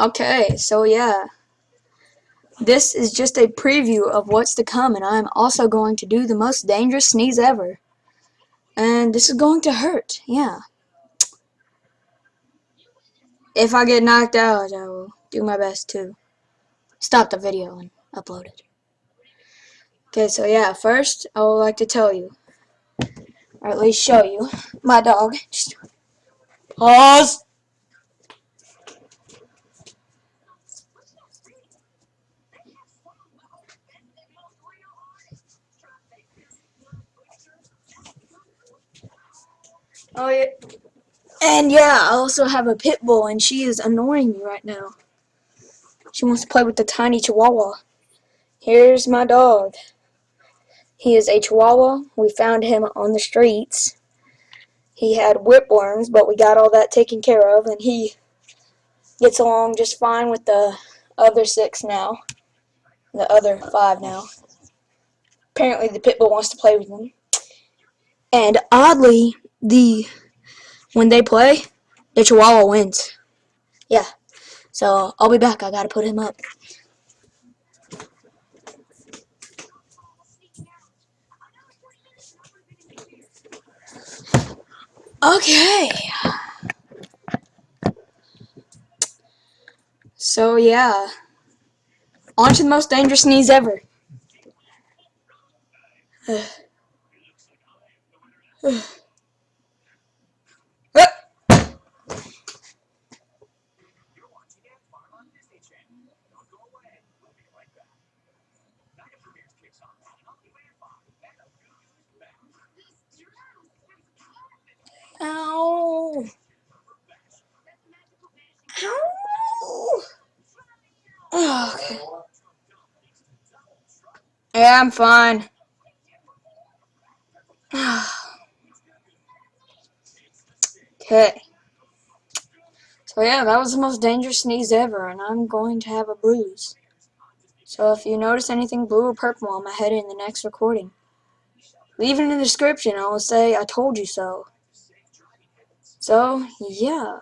Okay, so yeah, this is just a preview of what's to come, and I'm also going to do the most dangerous sneeze ever. And this is going to hurt, yeah. If I get knocked out, I will do my best to stop the video and upload it. Okay, so yeah, first I would like to tell you, or at least show you, my dog. Just pause! Oh yeah. And yeah, I also have a pit bull, and she is annoying me right now. She wants to play with the tiny chihuahua. Here's my dog. He is a chihuahua. We found him on the streets. He had whipworms, but we got all that taken care of, and he gets along just fine with the other 6 now. The other 5 now. Apparently the pit bull wants to play with him. And oddly, when they play, the chihuahua wins. Yeah. So I'll be back. I gotta put him up. Okay. So yeah. On to the most dangerous sneeze ever. Ow. Ow. Oh, okay. Yeah, I'm fine. Okay. So yeah, that was the most dangerous sneeze ever, and I'm going to have a bruise. So if you notice anything blue or purple on my head in the next recording, leave it in the description. I will say I told you so. So yeah.